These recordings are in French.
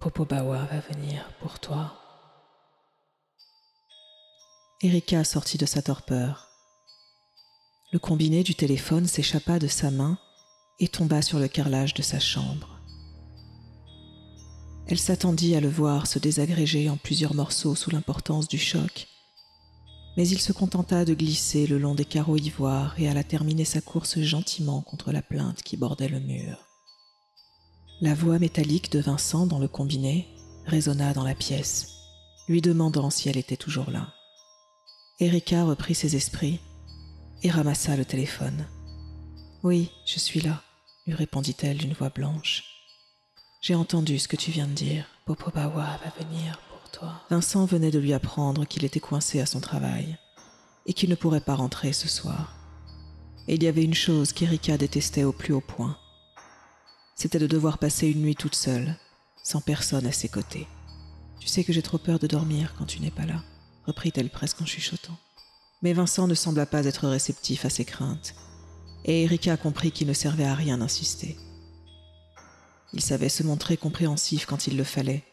Popobawa va venir pour toi. Erika sortit de sa torpeur. Le combiné du téléphone s'échappa de sa main et tomba sur le carrelage de sa chambre. Elle s'attendit à le voir se désagréger en plusieurs morceaux sous l'importance du choc, mais il se contenta de glisser le long des carreaux ivoire et alla terminer sa course gentiment contre la plinthe qui bordait le mur. La voix métallique de Vincent dans le combiné résonna dans la pièce, lui demandant si elle était toujours là. Erika reprit ses esprits et ramassa le téléphone. « Oui, je suis là », lui répondit-elle d'une voix blanche. « J'ai entendu ce que tu viens de dire. Popobawa va venir pour toi. » Vincent venait de lui apprendre qu'il était coincé à son travail et qu'il ne pourrait pas rentrer ce soir. Et il y avait une chose qu'Erika détestait au plus haut point. C'était de devoir passer une nuit toute seule, sans personne à ses côtés. « Tu sais que j'ai trop peur de dormir quand tu n'es pas là », reprit-elle presque en chuchotant. Mais Vincent ne sembla pas être réceptif à ses craintes, et Erika comprit qu'il ne servait à rien d'insister. Il savait se montrer compréhensif quand il le fallait,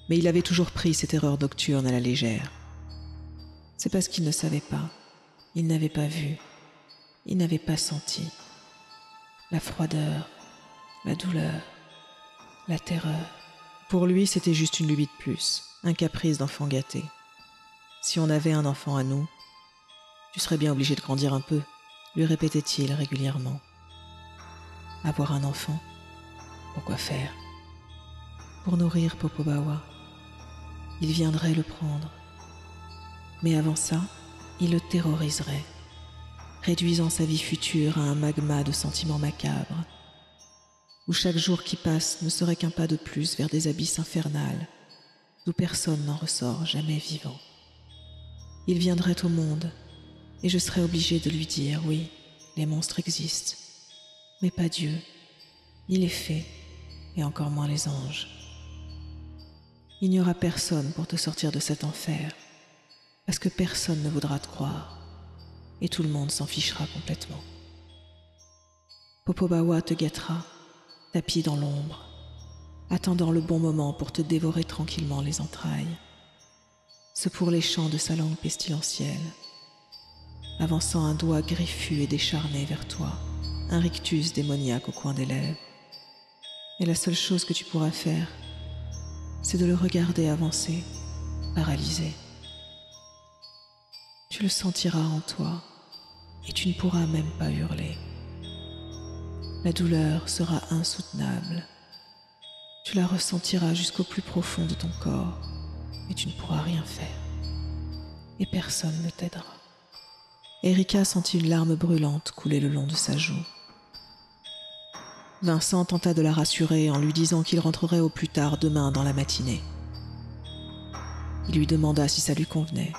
mais il avait toujours pris cette erreur nocturne à la légère. C'est parce qu'il ne savait pas, il n'avait pas vu, il n'avait pas senti. La froideur, la douleur, la terreur. Pour lui, c'était juste une lubie de plus, un caprice d'enfant gâté. Si on avait un enfant à nous, tu serais bien obligé de grandir un peu, lui répétait-il régulièrement. Avoir un enfant, pourquoi faire? Pour nourrir Popobawa. Il viendrait le prendre. Mais avant ça, il le terroriserait, réduisant sa vie future à un magma de sentiments macabres, où chaque jour qui passe ne serait qu'un pas de plus vers des abysses infernales, d'où personne n'en ressort jamais vivant. Il viendrait au monde, et je serais obligée de lui dire, oui, les monstres existent, mais pas Dieu, ni les fées, et encore moins les anges. Il n'y aura personne pour te sortir de cet enfer, parce que personne ne voudra te croire, et tout le monde s'en fichera complètement. Popobawa te guettera, tapis dans l'ombre, attendant le bon moment pour te dévorer tranquillement les entrailles, se pourléchant de sa langue pestilentielle, avançant un doigt griffu et décharné vers toi, un rictus démoniaque au coin des lèvres. Et la seule chose que tu pourras faire, c'est de le regarder avancer, paralysé. Tu le sentiras en toi, et tu ne pourras même pas hurler. La douleur sera insoutenable. Tu la ressentiras jusqu'au plus profond de ton corps, mais tu ne pourras rien faire. Et personne ne t'aidera. Erika sentit une larme brûlante couler le long de sa joue. Vincent tenta de la rassurer en lui disant qu'il rentrerait au plus tard demain dans la matinée. Il lui demanda si ça lui convenait,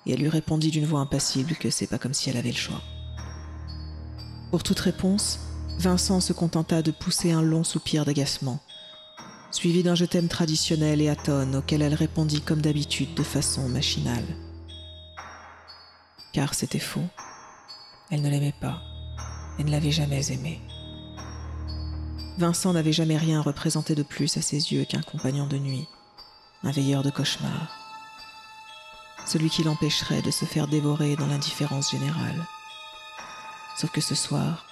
et elle lui répondit d'une voix impassible que c'est pas comme si elle avait le choix. Pour toute réponse, Vincent se contenta de pousser un long soupir d'agacement, suivi d'un « je t'aime » traditionnel et atone auquel elle répondit comme d'habitude de façon machinale. Car c'était faux. Elle ne l'aimait pas et ne l'avait jamais aimé. Vincent n'avait jamais rien représenté de plus à ses yeux qu'un compagnon de nuit, un veilleur de cauchemar, celui qui l'empêcherait de se faire dévorer dans l'indifférence générale. Sauf que ce soir,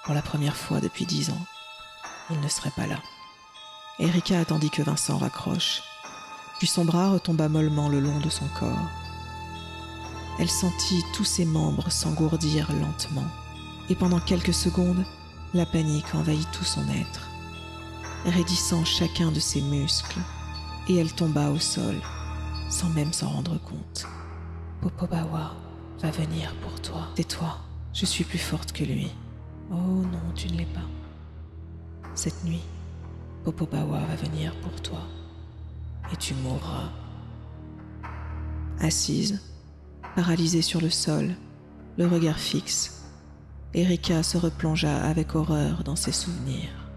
pour la première fois depuis 10 ans, il ne serait pas là. Erika attendit que Vincent raccroche, puis son bras retomba mollement le long de son corps. Elle sentit tous ses membres s'engourdir lentement, et pendant quelques secondes, la panique envahit tout son être, raidissant chacun de ses muscles, et elle tomba au sol, sans même s'en rendre compte. Popobawa va venir pour toi. Tais-toi, je suis plus forte que lui. Oh non, tu ne l'es pas. Cette nuit, Popobawa va venir pour toi, et tu mourras. Assise, paralysée sur le sol, le regard fixe, Erika se replongea avec horreur dans ses souvenirs.